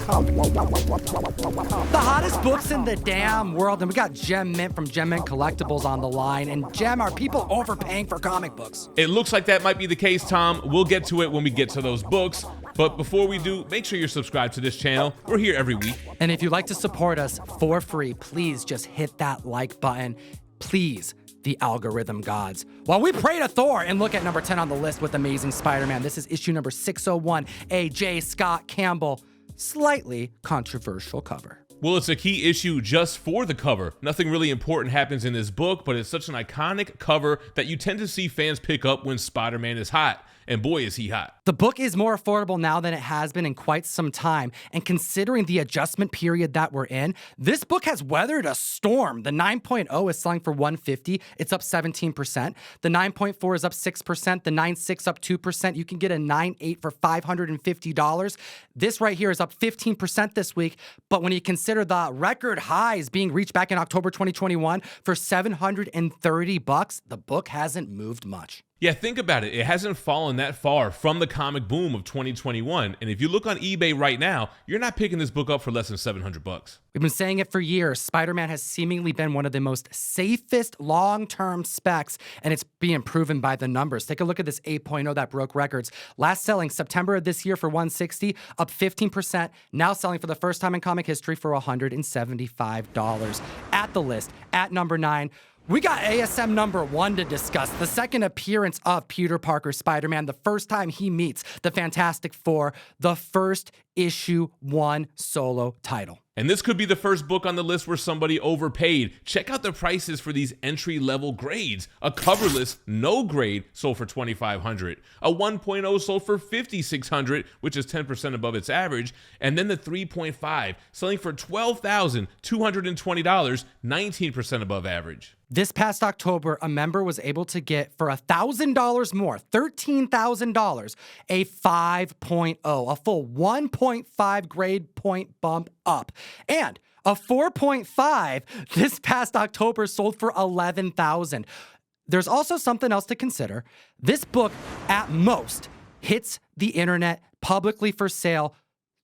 The hottest books in the damn world, and we got Gem Mint from Gem Mint Collectibles on the line. And Gem, are people overpaying for comic books? It looks like that might be the case, Tom. We'll get to it when we get to those books. But before we do, make sure you're subscribed to this channel. We're here every week. And if you'd like to support us for free, please just hit that like button. Please, the algorithm gods. While we pray to Thor and look at number 10 on the list with Amazing Spider-Man, this is issue number 601, a J. Scott Campbell, slightly controversial cover. Well, it's a key issue just for the cover. Nothing really important happens in this book, but it's such an iconic cover that you tend to see fans pick up when Spider-Man is hot. And boy, is he hot. The book is more affordable now than it has been in quite some time. And considering the adjustment period that we're in, this book has weathered a storm. The 9.0 is selling for $150. It's up 17%. The 9.4 is up 6%. The 9.6 up 2%. You can get a 9.8 for $550. This right here is up 15% this week. But when you consider the record highs being reached back in October 2021 for $730, the book hasn't moved much. Yeah, think about it. It hasn't fallen that far from the comic boom of 2021. And if you look on eBay right now, you're not picking this book up for less than $700. We've been saying it for years. Spider-Man has seemingly been one of the most safest long-term specs, and it's being proven by the numbers. Take a look at this 8.0 that broke records. Last selling September of this year for $160, up 15%. Now selling for the first time in comic history for $175. At the list, at number 9, we got ASM number 1 to discuss, the second appearance of Peter Parker Spider-Man, the first time he meets the Fantastic Four, the first issue 1 solo title. And this could be the first book on the list where somebody overpaid. Check out the prices for these entry-level grades. A coverless, no grade, sold for $2,500. A 1.0 sold for $5,600, which is 10% above its average. And then the 3.5, selling for $12,220, 19% above average. This past October, a member was able to get for $1,000 more, $13,000, a 5.0, a full 1.5 grade point bump up. And a 4.5 this past October sold for $11,000. There's also something else to consider. This book, at most, hits the internet publicly for sale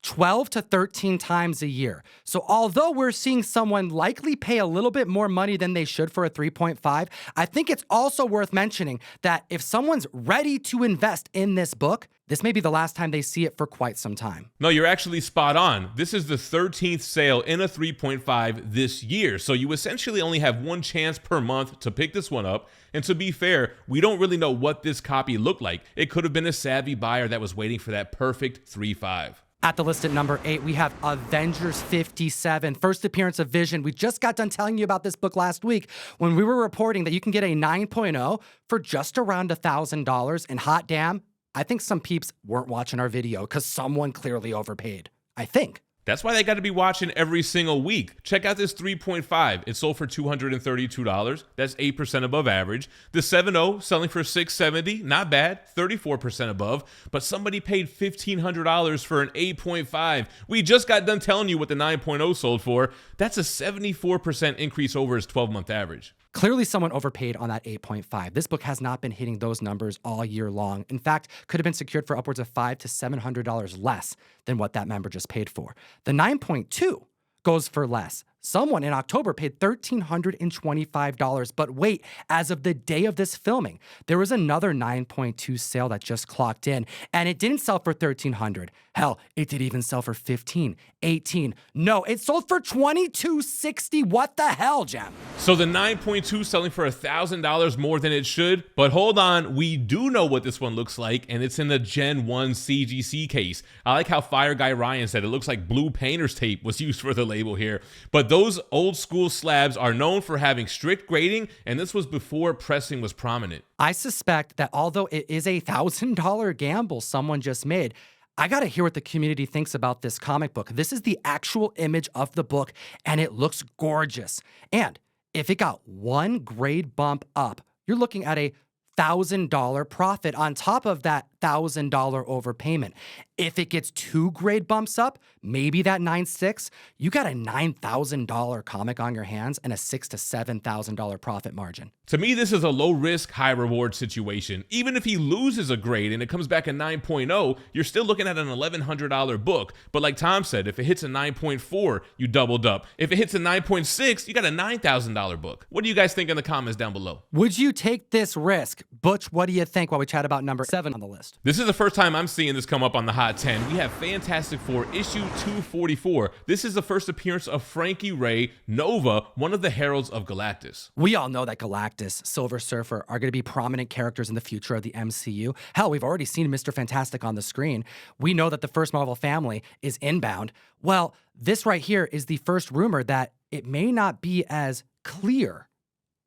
12 to 13 times a year. So although we're seeing someone likely pay a little bit more money than they should for a 3.5, I think it's also worth mentioning that if someone's ready to invest in this book, this may be the last time they see it for quite some time. No, you're actually spot on. This is the 13th sale in a 3.5 this year. So you essentially only have one chance per month to pick this one up. And to be fair, we don't really know what this copy looked like. It could have been a savvy buyer that was waiting for that perfect 3.5. At the list at number 8, we have Avengers 57, first appearance of Vision. We just got done telling you about this book last week when we were reporting that you can get a 9.0 for just around $1,000. And hot damn, I think some peeps weren't watching our video because someone clearly overpaid. I think. That's why they got to be watching every single week. Check out this 3.5. It sold for $232. That's 8% above average. The 7.0 selling for $670. Not bad. 34% above. But somebody paid $1,500 for an 8.5. We just got done telling you what the 9.0 sold for. That's a 74% increase over its 12-month average. Clearly someone overpaid on that 8.5. This book has not been hitting those numbers all year long. In fact, could have been secured for upwards of $500 to $700 less than what that member just paid for. The 9.2 goes for less. Someone in October paid $1,325. But wait, as of the day of this filming, there was another 9.2 sale that just clocked in, and it didn't sell for $1,300. Hell, it did even sell for $1,500, $1,800. No, it sold for $2,260. What the hell, Jam? So the 9.2 selling for $1,000 more than it should. But hold on, we do know what this one looks like, and it's in the Gen 1 CGC case. I like how Fire Guy Ryan said it looks like blue painter's tape was used for the label here. But those old school slabs are known for having strict grading, and this was before pressing was prominent. I suspect that although it is a $1,000 gamble someone just made, I gotta hear what the community thinks about this comic book. This is the actual image of the book, and it looks gorgeous. And if it got one grade bump up, you're looking at a $1,000 profit on top of that $1,000 overpayment. If it gets 2 grade bumps up, maybe that 9.6, you got a $9,000 comic on your hands and a $6,000 to $7,000 profit margin. To me, this is a low-risk, high-reward situation. Even if he loses a grade and it comes back a 9.0, you're still looking at an $1,100 book. But like Tom said, if it hits a 9.4, you doubled up. If it hits a 9.6, you got a $9,000 book. What do you guys think in the comments down below? Would you take this risk? Butch, what do you think while we chat about number 7 on the list? This is the first time I'm seeing this come up on the Hot 10. We have Fantastic Four issue 244. This is the first appearance of Frankie Ray, Nova, one of the heralds of Galactus. We all know that Galactus, Silver Surfer are going to be prominent characters in the future of the MCU. Hell, we've already seen Mr. Fantastic on the screen. We know that the first Marvel family is inbound. Well, this right here is the first rumor that it may not be as clear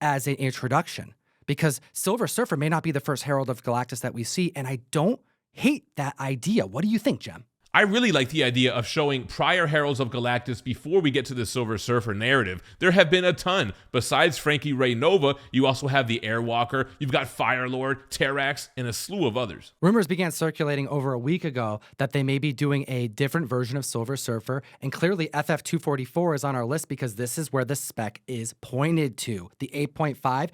as an introduction, because Silver Surfer may not be the first herald of Galactus that we see, and I don't hate that idea. What do you think, Jem? I really like the idea of showing prior heralds of Galactus before we get to the Silver Surfer narrative. There have been a ton. Besides Frankie Ray Nova, you also have the Airwalker, you've got Firelord, Terrax, and a slew of others. Rumors began circulating over a week ago that they may be doing a different version of Silver Surfer, and clearly FF244 is on our list because this is where the spec is pointed to. The 8.5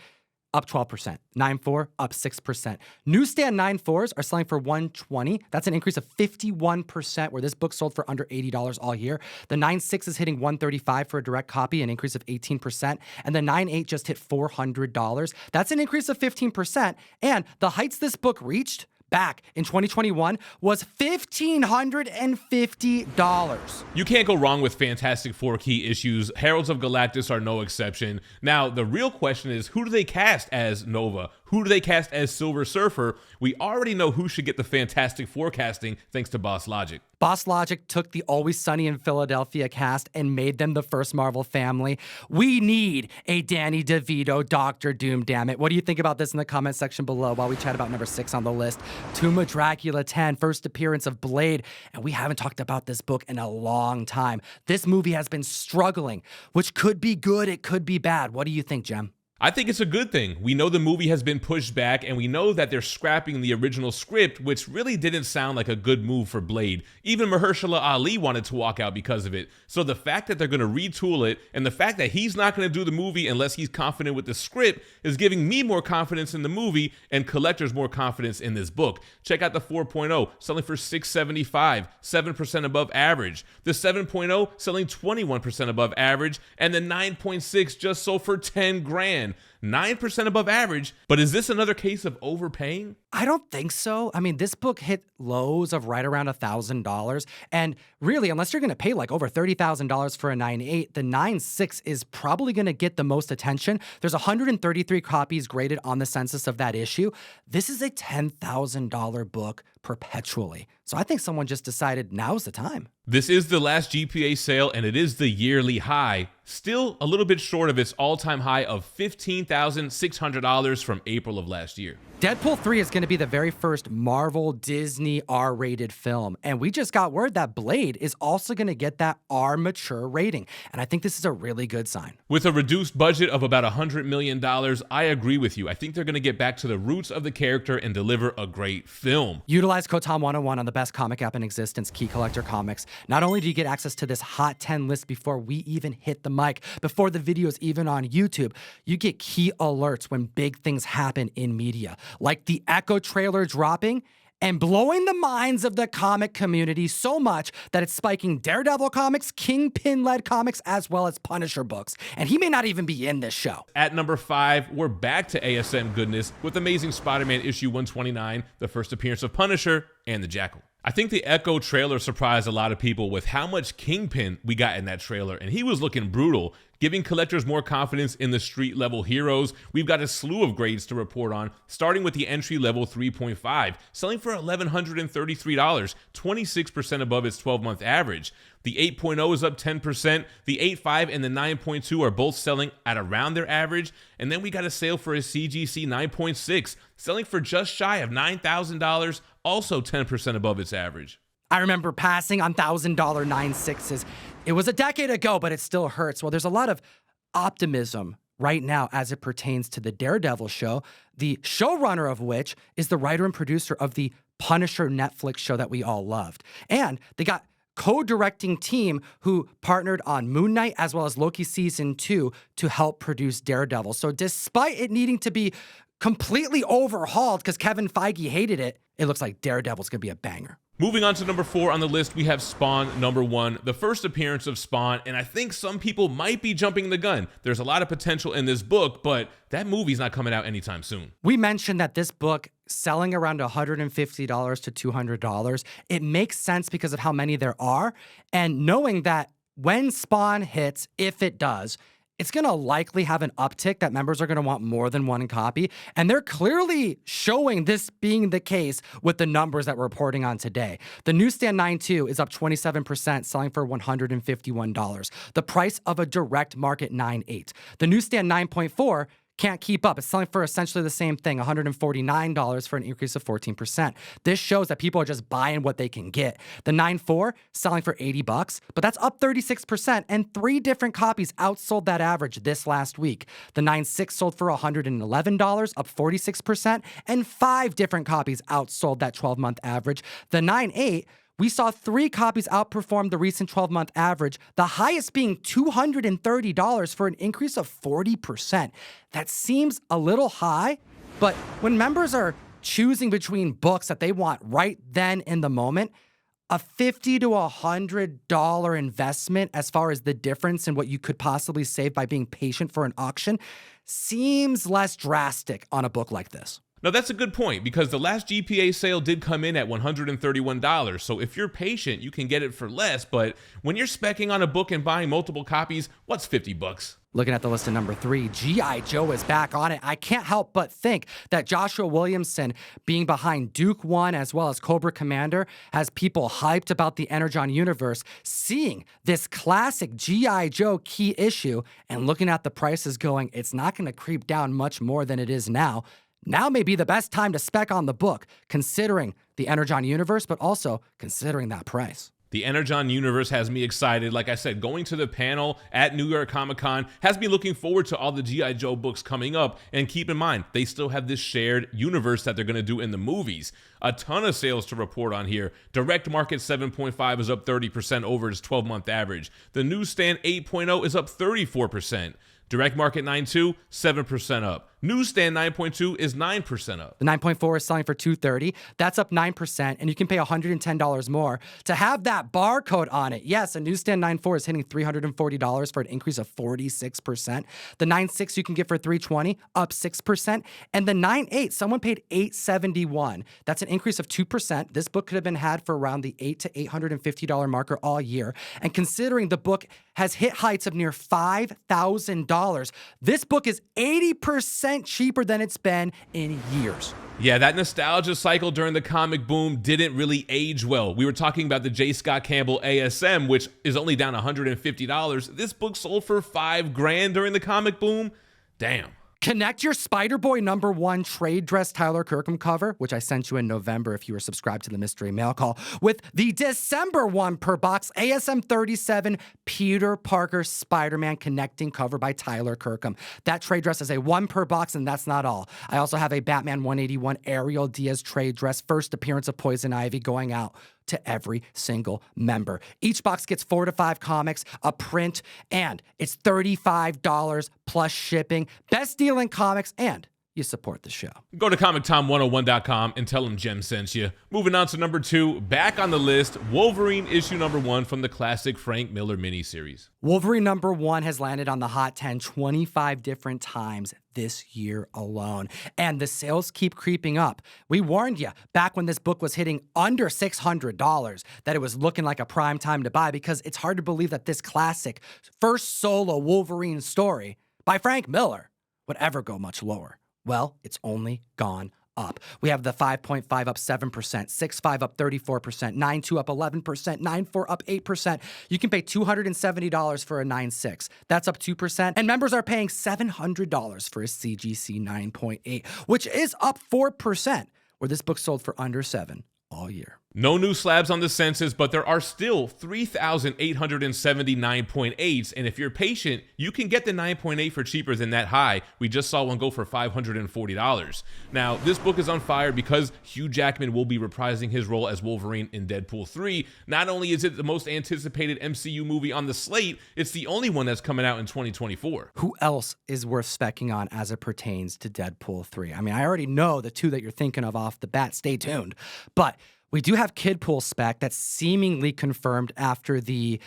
up 12%, 9.4 up 6%. Newsstand 9.4s are selling for $120. That's an increase of 51%, where this book sold for under $80 all year. The 9.6 is hitting $135 for a direct copy, an increase of 18%. And the 9.8 just hit $400. That's an increase of 15%. And the heights this book reached back in 2021 was $1,550. You can't go wrong with Fantastic Four key issues. Heralds of Galactus are no exception. Now, the real question is, who do they cast as Nova? Who do they cast as Silver Surfer? We already know who should get the Fantastic Four casting thanks to Boss Logic. Boss Logic took the Always Sunny in Philadelphia cast and made them the first Marvel family. We need a Danny DeVito Doctor Doom, damn it. What do you think about this in the comment section below while we chat about number 6 on the list? Tomb of Dracula 10, first appearance of Blade. And we haven't talked about this book in a long time. This movie has been struggling, which could be good, it could be bad. What do you think, Jem? I think it's a good thing. We know the movie has been pushed back, and we know that they're scrapping the original script, which really didn't sound like a good move for Blade. Even Mahershala Ali wanted to walk out because of it. So the fact that they're going to retool it, and the fact that he's not going to do the movie unless he's confident with the script, is giving me more confidence in the movie and collectors more confidence in this book. Check out the 4.0, selling for $675, 7% above average. The 7.0 selling 21% above average, and the 9.6 just sold for 10 grand. 9% above average, but is this another case of overpaying? I don't think so. I mean, this book hit lows of right around $1,000. And really, unless you're going to pay like over $30,000 for a 9.8, the 9.6 is probably going to get the most attention. There's 133 copies graded on the census of that issue. This is a $10,000 book perpetually. So I think someone just decided now's the time. This is the last GPA sale, and it is the yearly high. Still a little bit short of its all-time high of $15,600 from April of last year. Deadpool 3 is going to be the very first Marvel Disney R-rated film, and we just got word that Blade is also going to get that R mature rating, and I think this is a really good sign. With a reduced budget of about $100 million, I agree with you. I think they're going to get back to the roots of the character and deliver a great film. Utilize code TOM101 on the best comic app in existence, Key Collector Comics. Not only do you get access to this Hot 10 list before we even hit the mic, before the video is even on YouTube, you get key alerts when big things happen in media, like the Echo trailer dropping and blowing the minds of the comic community so much that it's spiking Daredevil comics, Kingpin-led comics, as well as Punisher books. And he may not even be in this show. At number 5, we're back to ASM goodness with Amazing Spider-Man issue 129, the first appearance of Punisher and the Jackal. I think the Echo trailer surprised a lot of people with how much Kingpin we got in that trailer, and he was looking brutal, giving collectors more confidence in the street-level heroes. We've got a slew of grades to report on, starting with the entry-level 3.5, selling for $1,133, 26% above its 12-month average. The 8.0 is up 10%, the 8.5 and the 9.2 are both selling at around their average, and then we got a sale for a CGC 9.6, selling for just shy of $9,000, also 10% above its average. I remember passing on $1,000 9.6s. It was a decade ago, but it still hurts. Well, there's a lot of optimism right now as it pertains to the Daredevil show, the showrunner of which is the writer and producer of the Punisher Netflix show that we all loved. And they got co-directing team who partnered on Moon Knight as well as Loki Season 2 to help produce Daredevil. So despite it needing to be completely overhauled because Kevin Feige hated it, it looks like Daredevil's going to be a banger. Moving on to number 4 on the list, we have Spawn #1, the first appearance of Spawn, and I think some people might be jumping the gun. There's a lot of potential in this book, but that movie's not coming out anytime soon. We mentioned that this book selling around $150 to $200. It makes sense because of how many there are, and knowing that when Spawn hits, if it does, it's going to likely have an uptick that members are going to want more than one copy. And they're clearly showing this being the case with the numbers that we're reporting on today. The newsstand 9.2 is up 27%, selling for $151. The price of a direct market 9.8. The newsstand 9.4 can't keep up. It's selling for essentially the same thing, $149 for an increase of 14%. This shows that people are just buying what they can get. The 9.4 selling for $80, but that's up 36%, and 3 different copies outsold that average this last week. The 9.6 sold for $111, up 46%, and 5 different copies outsold that 12-month average. The 9.8 we saw 3 copies outperform the recent 12-month average, the highest being $230 for an increase of 40%. That seems a little high, but when members are choosing between books that they want right then in the moment, a $50 to $100 investment as far as the difference in what you could possibly save by being patient for an auction seems less drastic on a book like this. Now, that's a good point because the last GPA sale did come in at $131. So if you're patient, you can get it for less. But when you're speccing on a book and buying multiple copies, what's $50? Looking at the list of number 3, G.I. Joe is back on it. I can't help but think that Joshua Williamson being behind Duke 1 as well as Cobra Commander has people hyped about the Energon universe, seeing this classic G.I. Joe key issue and looking at the prices going, it's not going to creep down much more than it is now. Now may be the best time to spec on the book, considering the Energon universe, but also considering that price. The Energon universe has me excited. Like I said, going to the panel at New York Comic Con has me looking forward to all the G.I. Joe books coming up. And keep in mind, they still have this shared universe that they're going to do in the movies. A ton of sales to report on here. Direct Market 7.5 is up 30% over its 12-month average. The Newsstand 8.0 is up 34%. Direct Market 9.2, 7% up. Newsstand 9.2 is 9% up. The 9.4 is selling for $230. That's up 9%, and you can pay $110 more to have that barcode on it. Yes, a Newsstand 9.4 is hitting $340 for an increase of 46%. The 9.6 you can get for $320, up 6%. And the 9.8, someone paid $871. That's an increase of 2%. This book could have been had for around the $800 to $850 marker all year. And considering the book has hit heights of near $5,000, this book is 80% cheaper than it's been in years. Yeah, that nostalgia cycle during the comic boom didn't really age well. We were talking about the J. Scott Campbell ASM, which is only down $150. This book sold for $5,000 during the comic boom. Damn. Connect your Spider-Boy #1 trade dress Tyler Kirkham cover, which I sent you in November if you were subscribed to the Mystery Mail Call, with the December 1 per box ASM 37 Peter Parker Spider-Man connecting cover by Tyler Kirkham. That trade dress is a 1 per box, and that's not all. I also have a Batman 181 Ariel Diaz trade dress, first appearance of Poison Ivy, going out to every single member. Each box gets 4 to 5 comics, a print, and it's $35 plus shipping. Best deal in comics, and you support the show. Go to ComicTom101.com and tell them Jem sent you. Moving on to number 2, back on the list, Wolverine issue #1 from the classic Frank Miller miniseries. Wolverine #1 has landed on the Hot 10 25 different times this year alone, and the sales keep creeping up. We warned you back when this book was hitting under $600 that it was looking like a prime time to buy, because it's hard to believe that this classic first solo Wolverine story by Frank Miller would ever go much lower. Well, it's only gone up. We have the 5.5 up 7%, 6.5 up 34%, 9.2 up 11%, 9.4 up 8%. You can pay $270 for a 9.6. That's up 2%. And members are paying $700 for a CGC 9.8, which is up 4%, where this book sold for under $7 all year. No new slabs on the census, but there are still 3,879.8s, and if you're patient, you can get the 9.8 for cheaper than that high. We just saw one go for $540. Now, this book is on fire because Hugh Jackman will be reprising his role as Wolverine in Deadpool 3. Not only is it the most anticipated MCU movie on the slate, it's the only one that's coming out in 2024. Who else is worth specking on as it pertains to Deadpool 3? I mean, I already know the two that you're thinking of off the bat. Stay tuned. But we do have Kidpool spec that's seemingly confirmed after the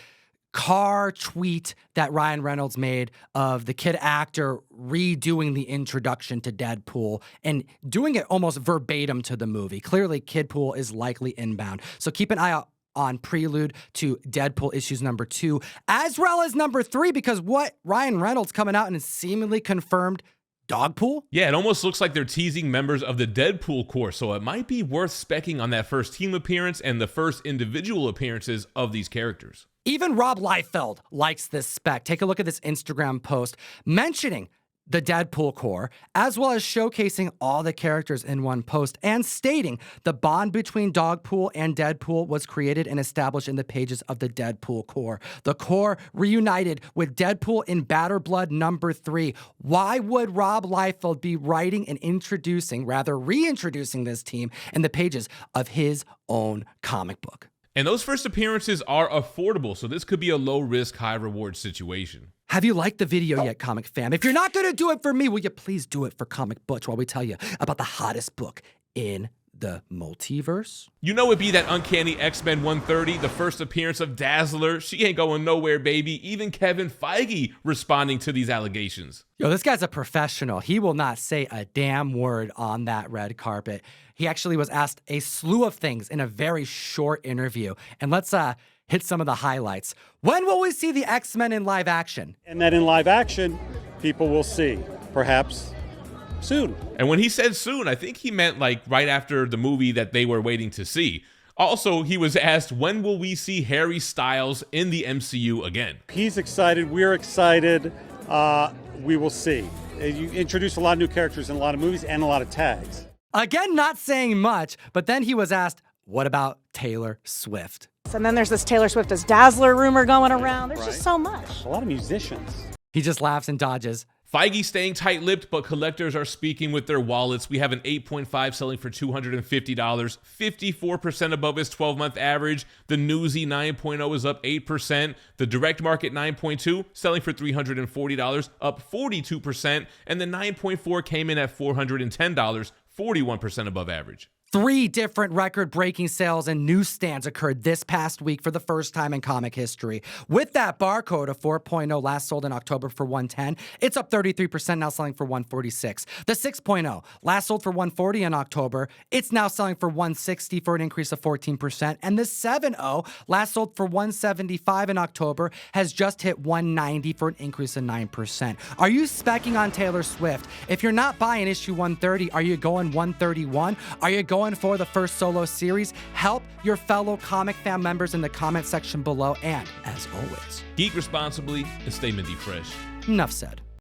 car tweet that Ryan Reynolds made of the kid actor redoing the introduction to Deadpool and doing it almost verbatim to the movie. Clearly, Kidpool is likely inbound. So keep an eye out on prelude to Deadpool issues number 2, as well as number 3, because what Ryan Reynolds coming out and seemingly confirmed Dogpool? Yeah, it almost looks like they're teasing members of the Deadpool Corps, so it might be worth specking on that first team appearance and the first individual appearances of these characters. Even Rob Liefeld likes this spec. Take a look at this Instagram post mentioning the Deadpool Corps, as well as showcasing all the characters in one post and stating the bond between Dogpool and Deadpool was created and established in the pages of the Deadpool Corps. The Corps reunited with Deadpool in Batter Blood number 3. Why would Rob Liefeld be writing and reintroducing this team in the pages of his own comic book? And those first appearances are affordable, so this could be a low-risk, high-reward situation. Have you liked the video yet, comic fam? If you're not going to do it for me, will you please do it for Comic Butch while we tell you about the hottest book in the multiverse? You know it'd be that uncanny X-Men 130, the first appearance of Dazzler. She ain't going nowhere, baby. Even Kevin Feige responding to these allegations. Yo, this guy's a professional. He will not say a damn word on that red carpet. He actually was asked a slew of things in a very short interview. And let's hit some of the highlights. When will we see the X-Men in live action? And that in live action, people will see, perhaps soon. And when he said soon, I think he meant like right after the movie that they were waiting to see. Also, he was asked, when will we see Harry Styles in the MCU again? He's excited. We're excited. We will see. You introduce a lot of new characters in a lot of movies and a lot of tags. Again, not saying much, but then he was asked, what about Taylor Swift? And then there's this Taylor Swift as Dazzler rumor going around. There's just so much. A lot of musicians. He just laughs and dodges. Feige staying tight-lipped, but collectors are speaking with their wallets. We have an 8.5 selling for $250, 54% above his 12-month average. The Newsy 9.0 is up 8%. The Direct Market 9.2 selling for $340, up 42%. And the 9.4 came in at $410, 41% above average. 3 different record-breaking sales and newsstands occurred this past week for the first time in comic history. With that barcode of 4.0 last sold in October for $110, it's up 33%, now selling for $146. The 6.0 last sold for $140 in October, it's now selling for $160 for an increase of 14%. And the 7.0 last sold for $175 in October, has just hit $190 for an increase of 9%. Are you specking on Taylor Swift? If you're not buying issue 130, are you going 131? Are you going for the first solo series? Help your fellow Comic Fam members in the comment section below. And as always, geek responsibly and stay Mindy fresh. Enough said.